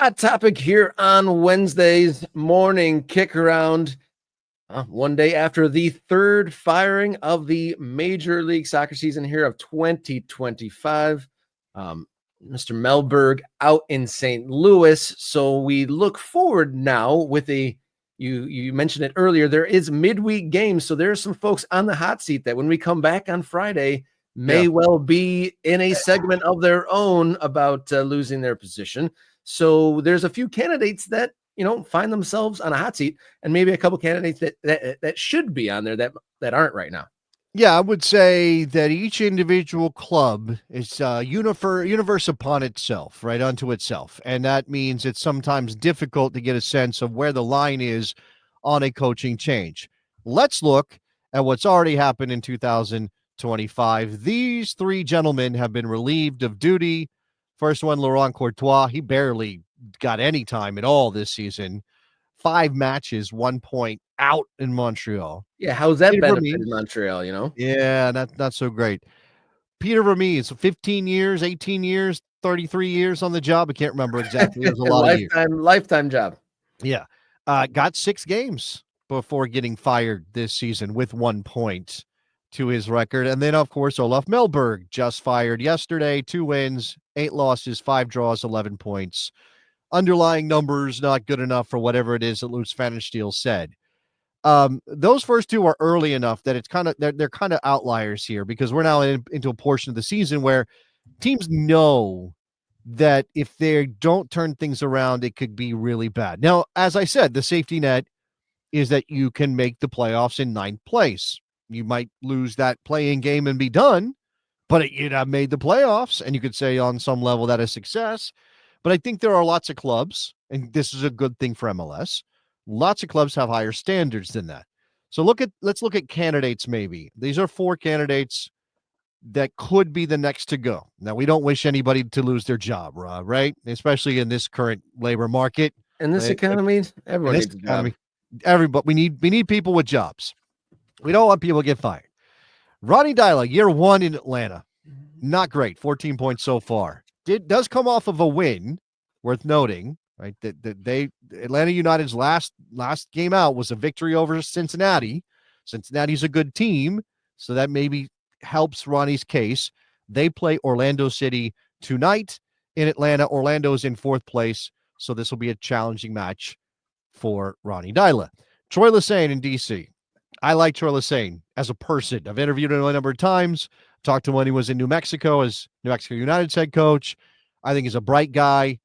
Hot topic here on Wednesday's morning kick around. One day after the third firing of the Major League Soccer season here of 2025. Mr. Melberg out in St. Louis. So we look forward now with you mentioned it earlier, there is midweek games. So there are some folks on the hot seat that when we come back on Friday may well be in a segment of their own about losing their position. So there's a few candidates that find themselves on a hot seat, and maybe a couple candidates that should be on there that aren't right now. Yeah, I would say that each individual club is universe upon itself, right unto itself. And that means it's sometimes difficult to get a sense of where the line is on a coaching change. Let's look at what's already happened in 2025. These three gentlemen have been relieved of duty. First one, Laurent Courtois. He barely got any time at all this season. 5 matches, 1 point out in Montreal. Yeah, how's that benefited Montreal, Yeah, not so great. Peter Vermees, 15 years, 18 years, 33 years on the job. I can't remember exactly. It was a lot of years. Lifetime job. Yeah. Got 6 games before getting fired this season with 1 point to his record. And then, of course, Olaf Melberg just fired yesterday. 2 wins, 8 losses, 5 draws, 11 points. Underlying numbers not good enough for whatever it is that Lutz Pfannenstiel said. Those first 2 are early enough that it's they're kind of outliers here, because we're now into a portion of the season where teams know that if they don't turn things around, it could be really bad. Now, as I said, the safety net is that you can make the playoffs in 9th place. You might lose that play-in game and be done, but you'd have made the playoffs, and you could say on some level that is success. But I think there are lots of clubs, and this is a good thing for MLS. Lots of clubs have higher standards than that. So let's look at candidates maybe. These are 4 candidates that could be the next to go. Now, we don't wish anybody to lose their job, Rob, right? Especially in this current labor market. In this economy, everyone needs a job. Everybody, we need people with jobs. We don't want people to get fired. Ronny Deila, year 1 in Atlanta. Not great. 14 points so far. Does come off of a win, worth noting, right? That Atlanta United's last game out was a victory over Cincinnati. Cincinnati's a good team, so that maybe helps Ronnie's case. They play Orlando City tonight in Atlanta. Orlando's in 4th place, so this will be a challenging match for Ronny Deila. Troy Lesesne in DC. I like Troy Lesesne as a person. I've interviewed him a number of times. Talked to him when he was in New Mexico as New Mexico United's head coach. I think he's a bright guy.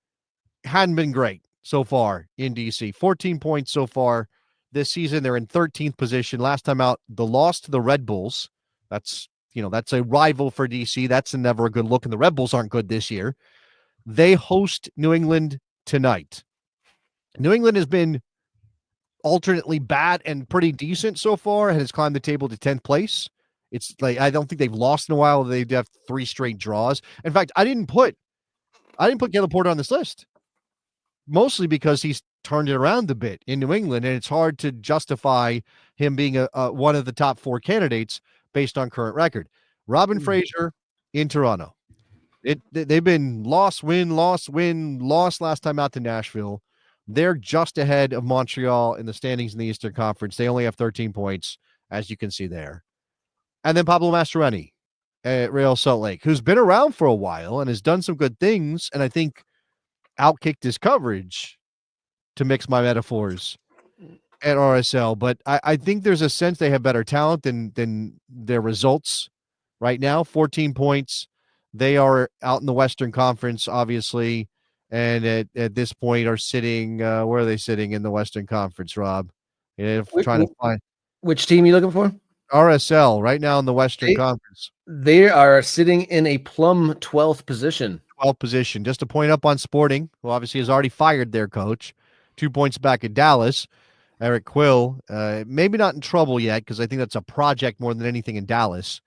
Hadn't been great so far in DC. 14 points so far this season. They're in 13th position. Last time out, the loss to the Red Bulls. That's a rival for DC. That's never a good look, and the Red Bulls aren't good this year. They host New England tonight. New England has been alternately bad and pretty decent so far, and has climbed the table to 10th place. It's like, I don't think they've lost in a while. They've have 3 straight draws. In fact, I didn't put Caleb Porter on this list, mostly because he's turned it around a bit in New England, and it's hard to justify him being a one of the top 4 candidates based on current record. Robin Fraser in Toronto. They've been loss, win, loss, win, loss last time out to Nashville. They're just ahead of Montreal in the standings in the Eastern Conference. They only have 13 points, as you can see there. And then Pablo Mastroeni at Real Salt Lake, who's been around for a while and has done some good things, and I think outkicked his coverage, to mix my metaphors, at RSL. But I think there's a sense they have better talent than their results right now. 14 points. They are out in the Western Conference, obviously, and at this point are sitting, where are they sitting in the Western Conference, Rob? Trying to find which team are you looking for? RSL right now in the Western Conference. They are sitting in a plum 12th position. 12th position. Just a point up on Sporting, who obviously has already fired their coach. 2 points back at Dallas. Eric Quill, maybe not in trouble yet, because I think that's a project more than anything in Dallas.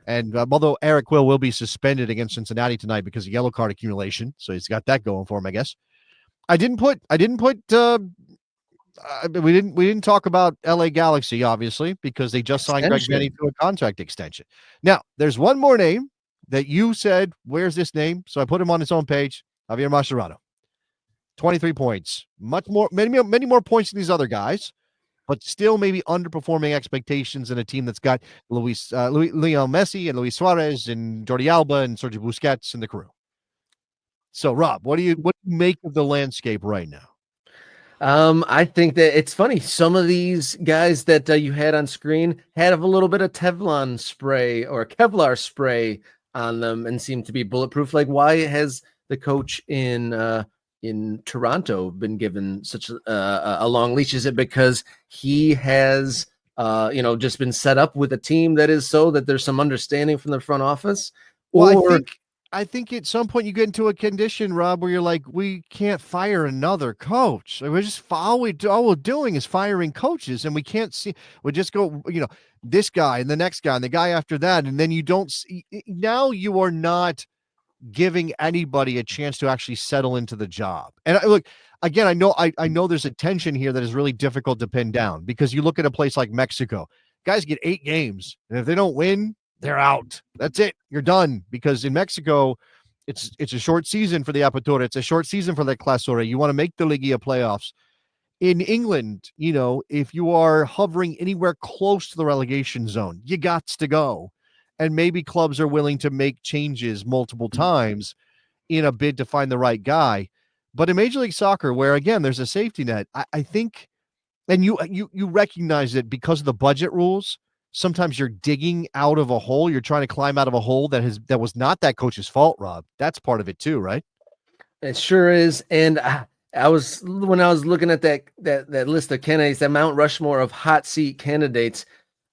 And although Eric Quill will be suspended against Cincinnati tonight because of yellow card accumulation, so he's got that going for him, I guess. We didn't talk about LA Galaxy, obviously, because they just signed Greg Vanney to a contract extension. Now, there's one more name that you said, where's this name? So I put him on his own page, Javier Mascherano. 23 points. Many more points than these other guys, but still maybe underperforming expectations in a team that's got Lionel Messi and Luis Suarez and Jordi Alba and Sergio Busquets and the crew. So, Rob, what do you make of the landscape right now? I think that it's funny. Some of these guys that you had on screen had a little bit of Teflon spray or Kevlar spray on them and seemed to be bulletproof. Like, why has the coach in Toronto been given such a long leash? Is it because he has just been set up with a team that is so that there's some understanding from the front office? Well, Or I think at some point you get into a condition, Rob, where you're like, we can't fire another coach. Like, we're just all we're doing is firing coaches, and we can't see. We just go, this guy and the next guy and the guy after that, and then you don't see. Now you are not giving anybody a chance to actually settle into the job. And look, again, I know there's a tension here that is really difficult to pin down because you look at a place like Mexico, guys get 8 games, and if they don't win, they're out. That's it. You're done. Because in Mexico, it's a short season for the Apertura. It's a short season for the Clausura. You want to make the Liga playoffs. In England, if you are hovering anywhere close to the relegation zone, you got to go. And maybe clubs are willing to make changes multiple times in a bid to find the right guy. But in Major League Soccer, where again there's a safety net, I think, and you recognize that because of the budget rules, sometimes you're digging out of a hole. You're trying to climb out of a hole that was not that coach's fault, Rob. That's part of it too, right? it sure is. And I was when I was looking at that list of candidates, that Mount Rushmore of hot seat candidates,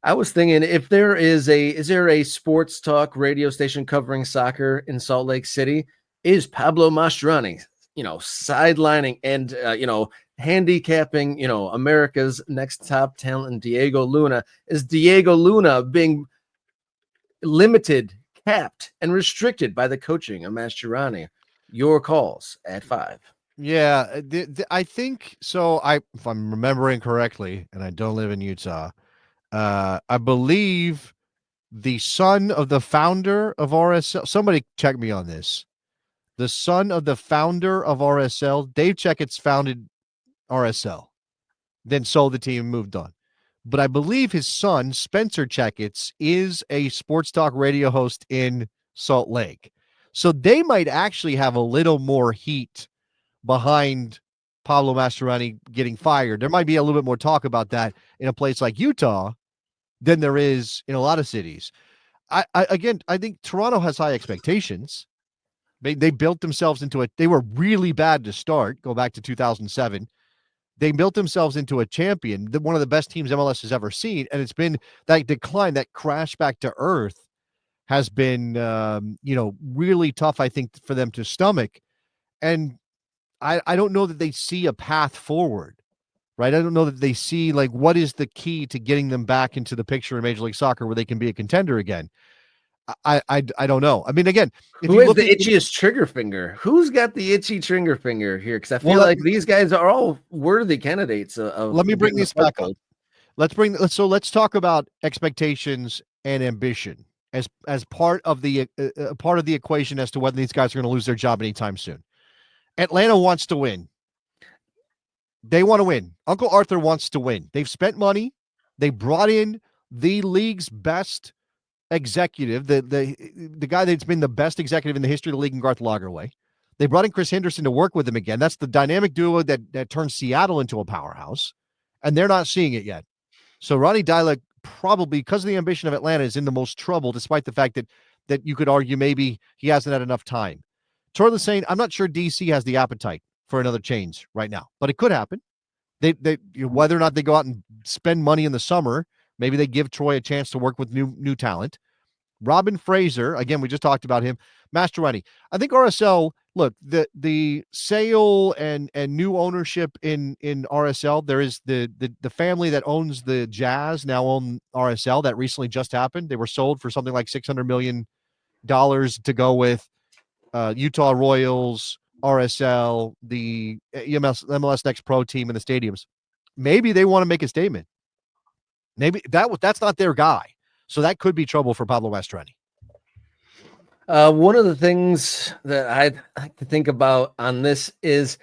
I was thinking if there is there a sports talk radio station covering soccer in Salt Lake City? Is Pablo Mastroeni, sidelining and handicapping, America's next top talent, Diego Luna? Is Diego Luna being limited, capped, and restricted by the coaching of Mastroeni? Your calls at 5. Yeah, I think so. If I'm remembering correctly, and I don't live in Utah, I believe the son of the founder of RSL. Somebody check me on this. The son of the founder of RSL, Dave Checketts, founded RSL, then sold the team and moved on. But I believe his son, Spencer Checketts, is a sports talk radio host in Salt Lake. So they might actually have a little more heat behind Pablo Mastroeni getting fired. There might be a little bit more talk about that in a place like Utah than there is in a lot of cities. I think Toronto has high expectations. They built themselves into it. They were really bad to start. Go back to 2007. They built themselves into a champion, one of the best teams MLS has ever seen. And it's been that decline, that crash back to earth has been, really tough, I think, for them to stomach. And I don't know that they see a path forward, right? I don't know that they see, like, what is the key to getting them back into the picture in Major League Soccer where they can be a contender again. I don't know. I mean, again, if Who you has look the at itchiest trigger finger? Who's got the itchy trigger finger here? Because I feel well, like these guys are all worthy candidates of let me bring getting the this back up. foothold. Let's talk about expectations and ambition as part of the equation as to whether these guys are going to lose their job anytime soon. Atlanta wants to win. They want to win. Uncle Arthur wants to win. They've spent money. They brought in the league's best executive, the guy that's been the best executive in the history of the league in Garth Lagerwey. They brought in Chris Henderson to work with him again. That's the dynamic duo that turned Seattle into a powerhouse, and they're not seeing it yet. So Ronnie Dyla, probably because of the ambition of Atlanta, is in the most trouble, despite the fact that you could argue maybe he hasn't had enough time. Torley saying, I'm not sure DC has the appetite for another change right now, but it could happen. They whether or not they go out and spend money in the summer, maybe they give Troy a chance to work with new talent. Robin Fraser, again, we just talked about him. Mastroeni. I think RSL, look, the sale and new ownership in RSL, there is the family that owns the Jazz now own RSL. That recently just happened. They were sold for something like $600 million to go with Utah Royals, RSL, the MLS Next Pro team, and the stadiums. Maybe they want to make a statement. Maybe that's not their guy. So that could be trouble for Pablo Mastroeni. One of the things that I'd like to think about on this is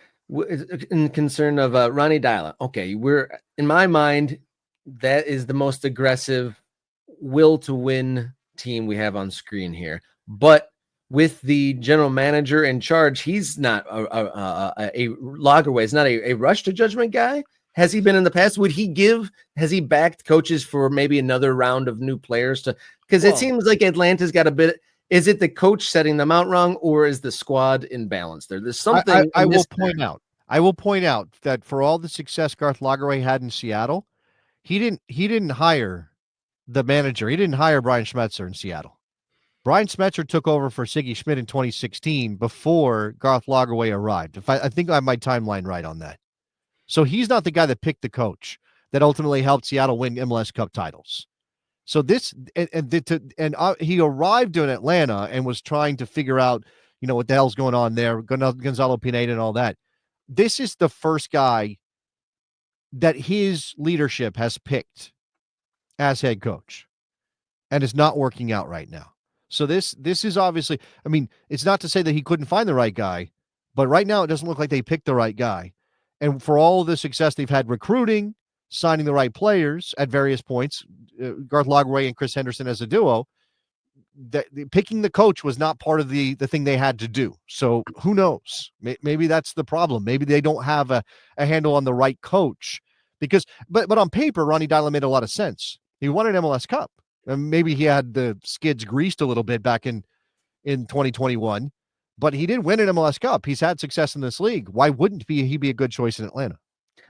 in concern of Ronnie Dyla. Okay, we're in my mind, that is the most aggressive will to win team we have on screen here. But with the general manager in charge, he's not a Lagerwey. It's not a rush to judgment guy. Has he been in the past? Has he backed coaches for maybe another round of new players to, because it seems like Atlanta's got a bit. Is it the coach setting them out wrong, or is the squad in balance there? There's something. I will point out that for all the success Garth Lagerwey had in Seattle, he didn't hire the manager. He didn't hire Brian Schmetzer in Seattle. Brian Schmetzer took over for Siggy Schmidt in 2016 before Garth Lagerwey arrived. I think I have my timeline right on that. So he's not the guy that picked the coach that ultimately helped Seattle win MLS Cup titles. So this he arrived in Atlanta and was trying to figure out, what the hell's going on there, Gonzalo Pineda and all that. This is the first guy that his leadership has picked as head coach, and it's not working out right now. So this is obviously, it's not to say that he couldn't find the right guy, but right now it doesn't look like they picked the right guy. And for all the success they've had recruiting, signing the right players at various points, Garth Lagerwey and Chris Henderson as a duo, that picking the coach was not part of the thing they had to do. So who knows? Maybe that's the problem. Maybe they don't have a handle on the right coach, but on paper, Ronnie Dyla made a lot of sense. He won an MLS Cup, and maybe he had the skids greased a little bit back in 2021, but he did win an MLS Cup. He's had success in this league. Why wouldn't he be a good choice in Atlanta?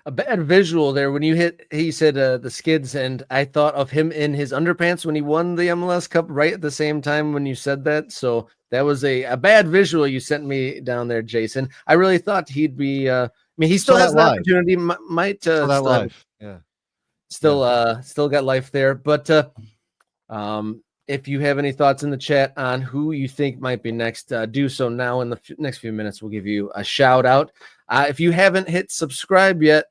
A bad visual there when he said the skids, and I thought of him in his underpants when he won the MLS Cup right at the same time when you said that. So that was a bad visual you sent me down there, Jason. I really thought he'd be. He still has an opportunity. Might still got life there, but if you have any thoughts in the chat on who you think might be next, do so now. In the next few minutes, we'll give you a shout out. If you haven't hit subscribe yet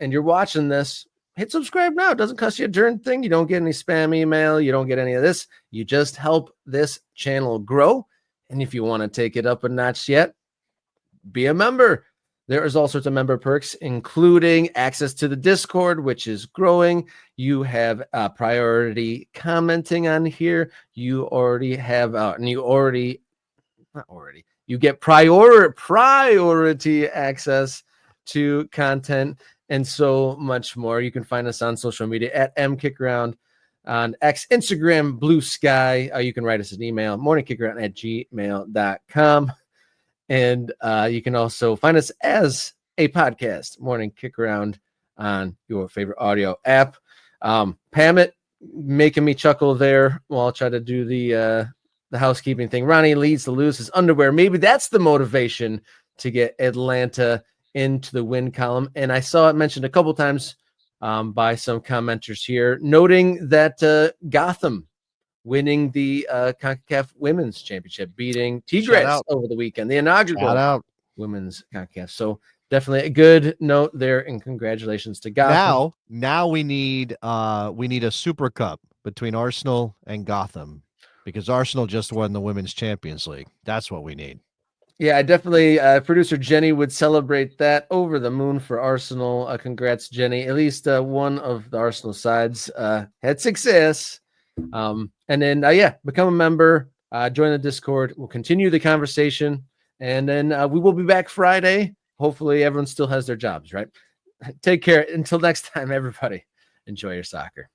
and you're watching this, hit subscribe now. It doesn't cost you a darn thing. You don't get any spam email. You don't get any of this. You just help this channel grow. And if you want to take it up a notch yet, be a member. There is all sorts of member perks, including access to the Discord, which is growing. You have priority commenting on here. You get priority access to content and so much more. You can find us on social media at mkickaround on X, Instagram, Blue Sky. You can write us an email, morningkickaround@gmail.com. And you can also find us as a podcast, Morning Kick Around, on your favorite audio app. Pamit making me chuckle there while I try to do the housekeeping thing. Ronnie leads to lose his underwear. Maybe that's the motivation to get Atlanta into the win column. And I saw it mentioned a couple times by some commenters here, noting that Gotham winning the CONCACAF Women's Championship, beating Tigres over the weekend, the inaugural Women's CONCACAF. So definitely a good note there, and congratulations to Gotham. Now we need a Super Cup between Arsenal and Gotham, because Arsenal just won the Women's Champions League. That's what we need. Yeah, I definitely, producer Jenny would celebrate that. Over the moon for Arsenal. Congrats, Jenny. At least one of the Arsenal sides had success. And then, become a member, join the Discord. We'll continue the conversation, and then we will be back Friday. Hopefully everyone still has their jobs, right? Take care. Until next time, everybody, enjoy your soccer.